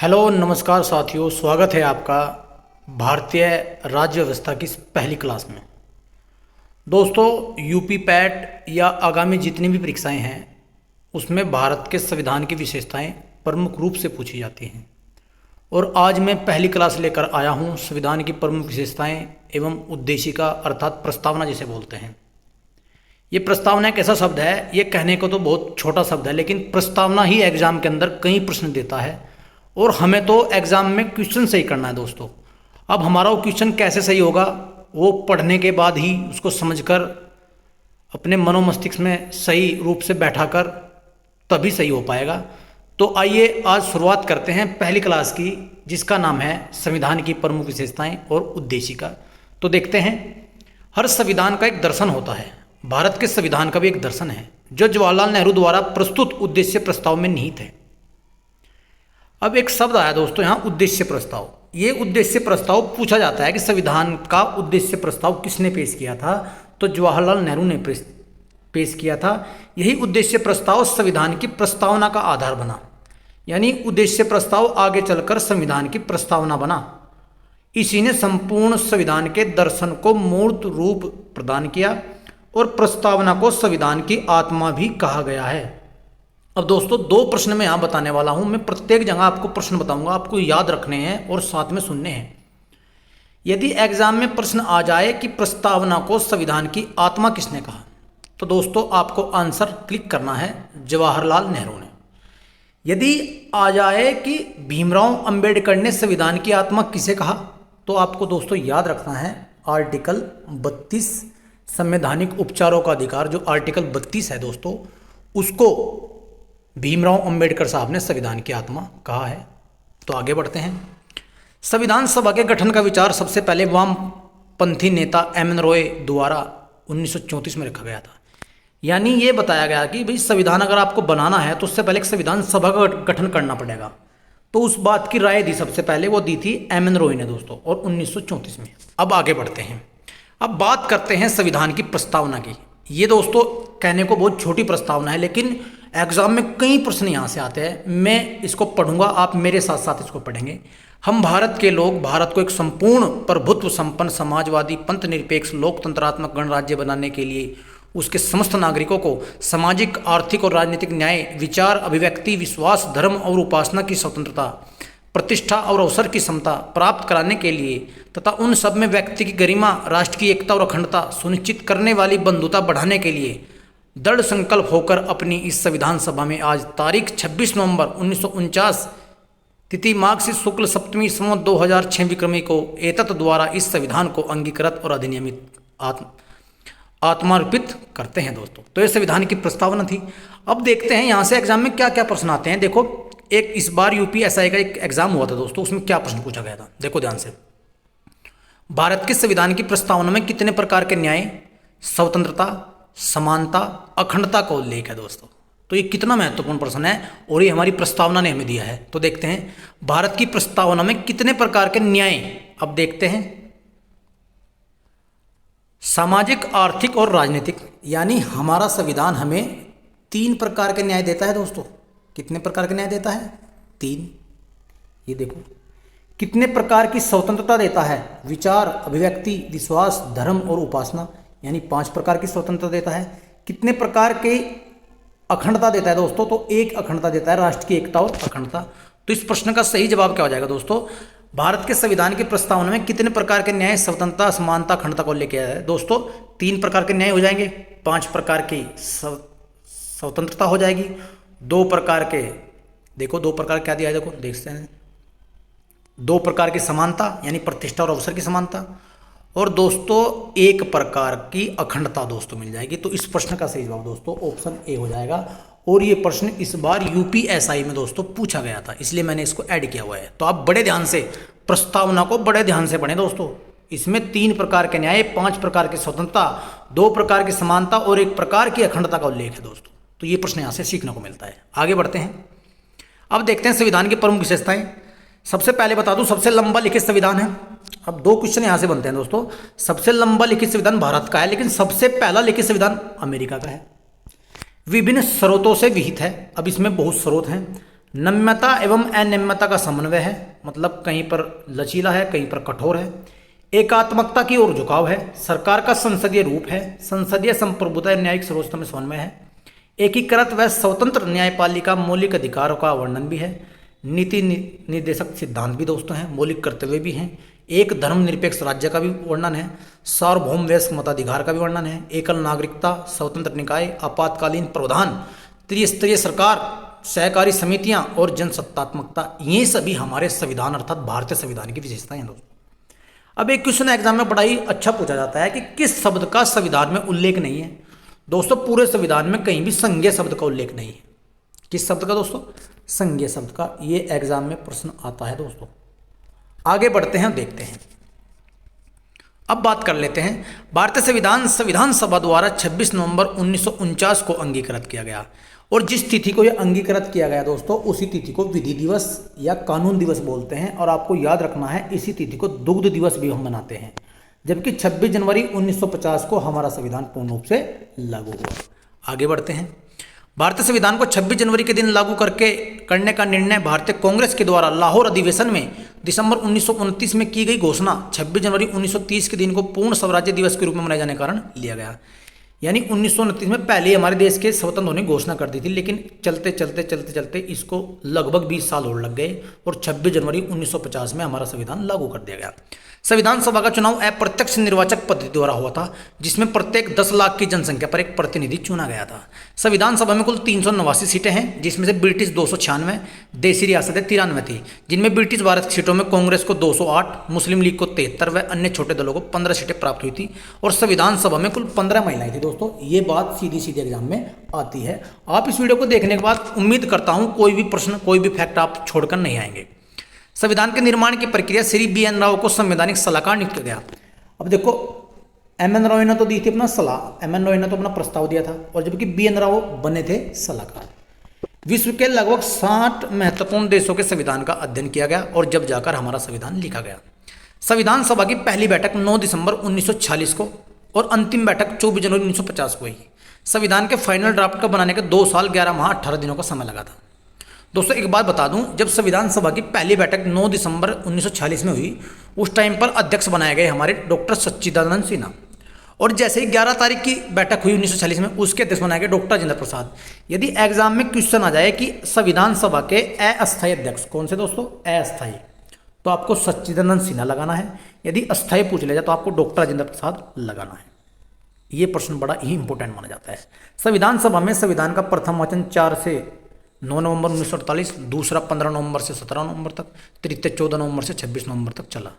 Hello नमस्कार साथियों, स्वागत है आपका भारतीय राज्य व्यवस्था की इस पहली क्लास में। दोस्तों, यूपी पैट या आगामी जितनी भी परीक्षाएं हैं उसमें भारत के संविधान की विशेषताएं प्रमुख रूप से पूछी जाती हैं। और आज मैं पहली क्लास लेकर आया हूं संविधान की प्रमुख विशेषताएं एवं उद्देशिका अर्थात प्रस्तावना जिसे बोलते हैं। ये प्रस्तावना एक ऐसा शब्द है, ये कहने को तो बहुत छोटा शब्द है, लेकिन प्रस्तावना ही एग्जाम के अंदर कई प्रश्न देता है और हमें तो एग्ज़ाम में क्वेश्चन सही करना है दोस्तों। अब हमारा वो क्वेश्चन कैसे सही होगा, वो पढ़ने के बाद ही उसको समझकर अपने मनोमस्तिष्क में सही रूप से बैठाकर तभी सही हो पाएगा। तो आइए आज शुरुआत करते हैं पहली क्लास की, जिसका नाम है संविधान की प्रमुख विशेषताएं और उद्देशिका। तो देखते हैं, हर संविधान का एक दर्शन होता है। भारत के संविधान का भी एक दर्शन है जो जवाहरलाल नेहरू द्वारा प्रस्तुत उद्देश्य प्रस्ताव में निहित है। अब एक शब्द आया दोस्तों यहाँ, उद्देश्य प्रस्ताव। ये उद्देश्य प्रस्ताव पूछा जाता है कि संविधान का उद्देश्य प्रस्ताव किसने पेश किया था, तो जवाहरलाल नेहरू ने पेश किया था। यही उद्देश्य प्रस्ताव संविधान की प्रस्तावना का आधार बना, यानी उद्देश्य प्रस्ताव आगे चलकर संविधान की प्रस्तावना बना। इसी ने संपूर्ण संविधान के दर्शन को मूर्त रूप प्रदान किया और प्रस्तावना को संविधान की आत्मा भी कहा गया है। अब दोस्तों, दो प्रश्न मैं यहाँ बताने वाला हूँ। मैं प्रत्येक जगह आपको प्रश्न बताऊंगा, आपको याद रखने हैं और साथ में सुनने हैं। यदि एग्जाम में प्रश्न आ जाए कि प्रस्तावना को संविधान की आत्मा किसने कहा, तो दोस्तों आपको आंसर क्लिक करना है, जवाहरलाल नेहरू ने। यदि आ जाए कि भीमराव अंबेडकर ने संविधान की आत्मा किसे कहा, तो आपको दोस्तों याद रखना है आर्टिकल 32 संवैधानिक उपचारों का अधिकार, जो आर्टिकल 32 है दोस्तों, उसको भीमराव अंबेडकर साहब ने संविधान की आत्मा कहा है। तो आगे बढ़ते हैं। संविधान सभा के गठन का विचार सबसे पहले वामपंथी नेता एम एन रॉय द्वारा 1934 में रखा गया था। यानी ये बताया गया कि भाई संविधान अगर आपको बनाना है तो उससे पहले एक संविधान सभा का गठन करना पड़ेगा। तो उस बात की राय दी सबसे पहले, वो दी थी एम एन रॉय ने दोस्तों, और 1934 में। अब आगे बढ़ते हैं। अब बात करते हैं संविधान की प्रस्तावना की। ये दोस्तों कहने को बहुत छोटी प्रस्तावना है, लेकिन एग्जाम में कई प्रश्न यहाँ से आते हैं। मैं इसको पढ़ूंगा, आप मेरे साथ साथ इसको पढ़ेंगे। हम भारत के लोग भारत को एक संपूर्ण प्रभुत्व संपन्न समाजवादी पंथ निरपेक्ष लोकतंत्रात्मक गणराज्य बनाने के लिए उसके समस्त नागरिकों को सामाजिक, आर्थिक और राजनीतिक न्याय, विचार, अभिव्यक्ति, विश्वास, धर्म और उपासना की स्वतंत्रता, प्रतिष्ठा और अवसर की समता प्राप्त कराने के लिए तथा उन सब में व्यक्ति की गरिमा, राष्ट्र की एकता और अखंडता सुनिश्चित करने वाली बंधुता बढ़ाने के लिए दृढ़ संकल्प होकर अपनी इस संविधान सभा में आज तारीख 26 नवंबर 1949 तिथि माघ से शुक्ल सप्तमी संवत 2006 विक्रमी को एतत् द्वारा इस संविधान को अंगीकृत और अधिनियमित आत्मार्पित करते हैं दोस्तों। तो ये संविधान की प्रस्तावना थी। अब देखते हैं यहाँ से एग्जाम में क्या क्या प्रश्न आते हैं। देखो, एक इस बार यूपीएसआई का एक एग्जाम हुआ था दोस्तों, उसमें क्या प्रश्न पूछा गया था, देखो ध्यान से। भारत के संविधान की प्रस्तावना में कितने प्रकार के न्याय, स्वतंत्रता, समानता, अखंडता का उल्लेख है दोस्तों। तो ये कितना महत्वपूर्ण प्रश्न है और ये हमारी प्रस्तावना ने हमें दिया है। तो देखते हैं भारत की प्रस्तावना में कितने प्रकार के न्याय। अब देखते हैं, सामाजिक, आर्थिक और राजनीतिक, यानी हमारा संविधान हमें 3 प्रकार के न्याय देता है दोस्तों। कितने प्रकार के न्याय देता है? 3। ये देखो, कितने प्रकार की स्वतंत्रता देता है? विचार, अभिव्यक्ति, विश्वास, धर्म और उपासना, यानी 5 प्रकार की स्वतंत्रता देता है। कितने प्रकार के अखंडता देता है दोस्तों? तो 1 अखंडता देता है, राष्ट्र की एकता और अखंडता। तो इस प्रश्न का सही जवाब क्या हो जाएगा दोस्तों? भारत के संविधान की प्रस्तावना में कितने प्रकार के न्याय, स्वतंत्रता, समानता, अखंडता को लेकर आया है दोस्तों? 3 प्रकार के न्याय हो जाएंगे, 5 प्रकार की स्वतंत्रता हो जाएगी, 2 प्रकार के, देखो 2 प्रकार क्या दिया है, देखो देखते हैं, 2 प्रकार की समानता यानी प्रतिष्ठा और अवसर की समानता, और दोस्तों 1 प्रकार की अखंडता दोस्तों मिल जाएगी। तो इस प्रश्न का सही जवाब दोस्तों ऑप्शन ए हो जाएगा। और ये प्रश्न इस बार यूपीएसआई में दोस्तों पूछा गया था, इसलिए मैंने इसको ऐड किया हुआ है। तो आप बड़े ध्यान से प्रस्तावना को बड़े ध्यान से पढ़ें दोस्तों। इसमें 3 प्रकार के न्याय, 5 प्रकार की स्वतंत्रता, 2 प्रकार की समानता और 1 प्रकार की अखंडता का उल्लेख है दोस्तों। तो ये प्रश्न यहाँ से सीखने को मिलता है। आगे बढ़ते हैं। अब देखते हैं संविधान की प्रमुख विशेषताएं। सबसे पहले बता दूं, सबसे लंबा लिखित संविधान है। अब 2 क्वेश्चन यहाँ से बनते हैं दोस्तों। सबसे लंबा लिखित संविधान भारत का है, लेकिन सबसे पहला लिखित संविधान अमेरिका का है। विभिन्न स्रोतों से विहित है। अब इसमें बहुत स्रोत हैं। नम्यता एवं अनम्यता का समन्वय है, मतलब कहीं पर लचीला है, कहीं पर कठोर है। एकात्मकता की ओर झुकाव है। सरकार का संसदीय रूप है। संसदीय संप्रभुता न्यायिक सर्वोच्चतम समन्वय है। एकीकृत व स्वतंत्र न्यायपालिका मौलिक अधिकारों का वर्णन भी है। नीति निर्देशक सिद्धांत भी दोस्तों हैं, मौलिक कर्तव्य भी हैं। एक धर्मनिरपेक्ष राज्य का भी वर्णन है। सार्वभौम वयस्क मताधिकार का भी वर्णन है। एकल नागरिकता, स्वतंत्र निकाय, आपातकालीन प्रावधान, त्रिस्तरीय सरकार, सहकारी समितियां और जनसत्तात्मकता, ये सभी हमारे संविधान अर्थात भारतीय संविधान की विशेषताएं हैं दोस्तों। अब एक क्वेश्चन एग्जाम में बड़ा ही अच्छा पूछा जाता है कि किस शब्द का संविधान में उल्लेख नहीं है। दोस्तों पूरे संविधान में कहीं भी संज्ञेय शब्द का उल्लेख नहीं है। किस शब्द का दोस्तों? संज्ञेय शब्द का। ये एग्जाम में प्रश्न आता है दोस्तों। आगे बढ़ते हैं, देखते हैं। अब बात कर लेते हैं भारतीय संविधान सभा द्वारा 26 नवंबर 1949 को अंगीकृत किया गया। और जिस तिथि को यह अंगीकृत किया गया दोस्तों, उसी तिथि को विधि दिवस या कानून दिवस बोलते हैं। और आपको याद रखना है, इसी तिथि को दुग्ध दिवस भी हम मनाते हैं। जबकि 26 जनवरी 1950 को हमारा संविधान पूर्ण रूप से लागू हुआ। आगे बढ़ते हैं। भारतीय संविधान को 26 जनवरी के दिन लागू करने का निर्णय भारतीय कांग्रेस के द्वारा लाहौर अधिवेशन में दिसंबर 1929 में की गई घोषणा 26 जनवरी 1930 के दिन को पूर्ण स्वराज्य दिवस के रूप में मनाए जाने के कारण लिया गया। यानी 1929 में पहले हमारे देश के स्वतंत्र होने की घोषणा कर दी थी, लेकिन चलते इसको लगभग 20 साल और लग गए और 26 जनवरी 1950 में हमारा संविधान लागू कर दिया गया। संविधान सभा का चुनाव अप्रत्यक्ष निर्वाचक पद्धति द्वारा हुआ था, जिसमें प्रत्येक 10 लाख की जनसंख्या पर एक प्रतिनिधि चुना गया था। संविधान सभा में कुल 389 सीटें हैं, जिसमें से ब्रिटिश 296, देसी रियासतें 93 थी, जिनमें ब्रिटिश भारत की सीटों में कांग्रेस को 208, मुस्लिम लीग को 73 व अन्य छोटे दलों को 15 सीटें प्राप्त हुई थी। और संविधान सभा में कुल 15 महिलाएं थी दोस्तों। ये बात सीधी एग्जाम में आती है। आप इस वीडियो को देखने के बाद उम्मीद करता हूं कोई भी प्रश्न, कोई भी फैक्ट आप छोड़कर नहीं आएंगे। संविधान के निर्माण की प्रक्रिया श्री बी.एन. राव को संवैधानिक सलाहकार नियुक्त किया गया। अब देखो, एम.एन. राव ने तो दी थी अपना सलाह, एम.एन. राव ने तो अपना प्रस्ताव दिया था, और जबकि बी.एन. राव बने थे सलाहकार। विश्व के लगभग 60 महत्वपूर्ण देशों के संविधान का अध्ययन किया गया और जब जाकर हमारा संविधान लिखा गया। संविधान सभा की पहली बैठक 9 दिसंबर 1946 को और अंतिम बैठक 24 जनवरी 1950 को हुई। संविधान के फाइनल ड्राफ्ट का बनाने के 2 साल 11 माह 18 दिनों का समय लगा था। दोस्तों एक बात बता दूं, जब संविधान सभा की पहली बैठक 9 दिसंबर 1946 में हुई, उस टाइम पर अध्यक्ष बनाए गए हमारे डॉक्टर सच्चिदानंद सिन्हा। और जैसे ही 11 तारीख की बैठक हुई 1946 में, उसके अध्यक्ष बनाए गए डॉक्टर राजेंद्र प्रसाद। यदि एग्जाम में क्वेश्चन आ जाए कि संविधान सभा के अस्थायी अध्यक्ष कौन से दोस्तों, अस्थायी, तो आपको सच्चिदानंद सिन्हा लगाना है। यदि अस्थायी पूछ लिया जाए तो आपको डॉक्टर राजेंद्र प्रसाद लगाना है। ये प्रश्न बड़ा ही इंपॉर्टेंट माना जाता है। संविधान सभा में संविधान का प्रथम वाचन 4 से 9 नवंबर 1948, दूसरा 15 नवंबर से 17 नवंबर तक, तृतीय 14 नवंबर से 26 नवंबर तक चला।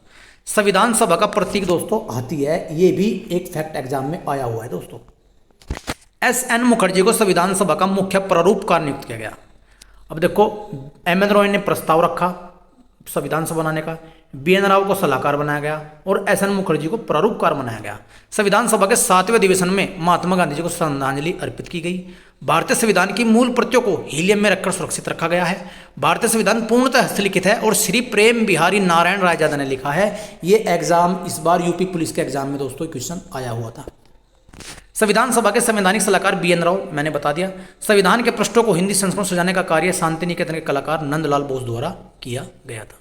संविधान सभा का प्रतीक दोस्तों हाथी है। ये भी एक फैक्ट एग्जाम में आया हुआ है दोस्तों। S.N. मुखर्जी को संविधान सभा का मुख्य प्रारूपकार नियुक्त किया गया। अब देखो, M.N. रॉय ने प्रस्ताव रखा संविधान सभा बनाने का, बी.एन. राव को सलाहकार बनाया गया और S.N. मुखर्जी को प्रारूपकार बनाया गया। संविधान सभा के 7वें अधिवेशन में महात्मा गांधी जी को श्रद्धांजलि अर्पित की गई। भारतीय संविधान की मूल प्रतियों को हीलियम में रखकर सुरक्षित रखा गया है। भारतीय संविधान पूर्णतः हस्तलिखित है और श्री प्रेम बिहारी नारायण रायजादा ने लिखा है। ये एग्जाम इस बार यूपी पुलिस के एग्जाम में दोस्तों क्वेश्चन आया हुआ था। संविधान सभा के संवैधानिक सलाहकार बी.एन. राव, मैंने बता दिया। संविधान के पृष्ठों को हिंदी संस्करण सजाने का कार्य शांति निकेतन के कलाकार नंदलाल बोस द्वारा किया गया था।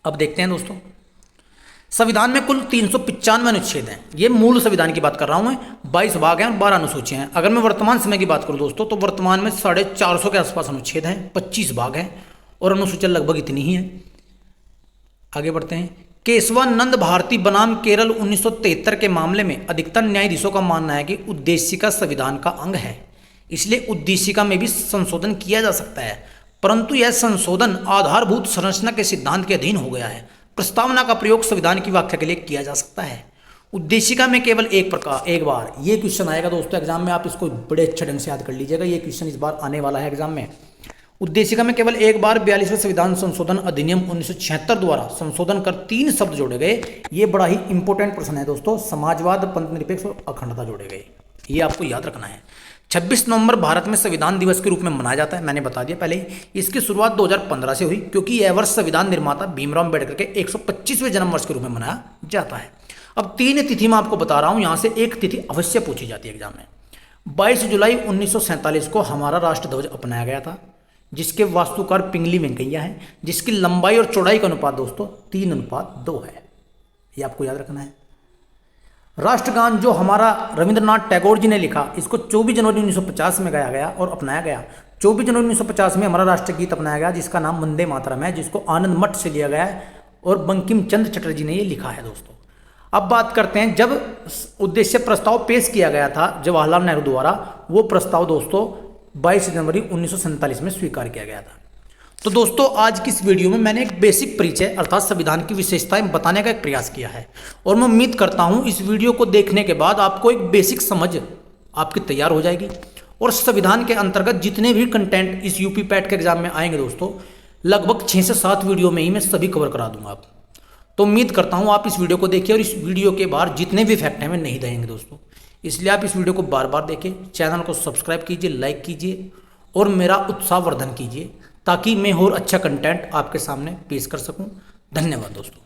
अब देखते हैं दोस्तों, संविधान में कुल 395 अनुच्छेद हैं। ये मूल संविधान की बात कर रहा हूं मैं। 22 भाग हैं और 12 अनुसूचियां हैं। अगर मैं वर्तमान समय की बात करूं दोस्तों, तो वर्तमान में 450 के आसपास अनुच्छेद हैं, 25 भाग हैं और अनुसूचियां लगभग इतनी ही हैं। आगे बढ़ते हैं। केशवानंद भारती बनाम केरल 1973 के मामले में अधिकतर न्यायाधीशों का मानना है कि उद्देशिका संविधान का अंग है, इसलिए उद्देशिका में भी संशोधन किया जा सकता है, परंतु यह संशोधन आधारभूत संरचना के सिद्धांत के अधीन हो गया है। प्रस्तावना का प्रयोग संविधान की व्याख्या के लिए किया जा सकता है। उद्देशिका में केवल एक बार ये क्वेश्चन आएगा दोस्तों एग्जाम में। आप इसको बड़े अच्छे ढंग से याद कर लीजिएगा। ये क्वेश्चन इस बार आने वाला है एग्जाम में। उद्देशिका में केवल एक बार 42वें संविधान संशोधन अधिनियम 1976 द्वारा संशोधन कर 3 शब्द जोड़े गए। ये बड़ा ही इंपॉर्टेंट प्रश्न है दोस्तों। समाजवाद, पंथनिरपेक्ष और अखंडता जोड़े गए। ये आपको याद रखना है। 26 नवंबर भारत में संविधान दिवस के रूप में मनाया जाता है, मैंने बता दिया पहले ही। इसकी शुरुआत 2015 से हुई, क्योंकि यह वर्ष संविधान निर्माता भीमराव अम्बेडकर के 125वें जन्म वर्ष के रूप में मनाया जाता है। अब 3 तिथि मैं आपको बता रहा हूं, यहां से एक तिथि अवश्य पूछी जाती है एग्जाम में। 22 जुलाई 1947 को हमारा राष्ट्र ध्वज अपनाया गया था। जिसके वास्तुकार पिंगली वेंकैया हैं, जिसकी लंबाई और चौड़ाई का अनुपात दोस्तों 3:2 है। ये आपको याद रखना है। राष्ट्रगान जो हमारा रविंद्रनाथ टैगोर जी ने लिखा, इसको 24 जनवरी 1950 में गाया गया और अपनाया गया। 24 जनवरी 1950 में हमारा राष्ट्रगीत अपनाया गया, जिसका नाम वंदे मातरम है, जिसको आनंद मठ से लिया गया है और बंकिम चंद्र चटर्जी ने ये लिखा है दोस्तों। अब बात करते हैं, जब उद्देश्य प्रस्ताव पेश किया गया था जवाहरलाल नेहरू द्वारा, वो प्रस्ताव दोस्तों 22 जनवरी 1947 में स्वीकार किया गया था। तो दोस्तों आज की इस वीडियो में मैंने एक बेसिक परिचय अर्थात संविधान की विशेषताएं बताने का एक प्रयास किया है और मैं उम्मीद करता हूं इस वीडियो को देखने के बाद आपको एक बेसिक समझ आपकी तैयार हो जाएगी और संविधान के अंतर्गत जितने भी कंटेंट इस यूपी पैट के एग्जाम में आएंगे दोस्तों, लगभग 6 से 7 वीडियो में ही मैं सभी कवर करा दूंगा आप। तो उम्मीद करता हूँ आप इस वीडियो को देखिए और इस वीडियो के बाहर जितने भी फैक्ट हैं मैं नहीं देंगे दोस्तों, इसलिए आप इस वीडियो को बार बार देखें, चैनल को सब्सक्राइब कीजिए, लाइक कीजिए और मेरा उत्साहवर्धन कीजिए ताकि मैं और अच्छा कंटेंट आपके सामने पेश कर सकूं। धन्यवाद दोस्तों।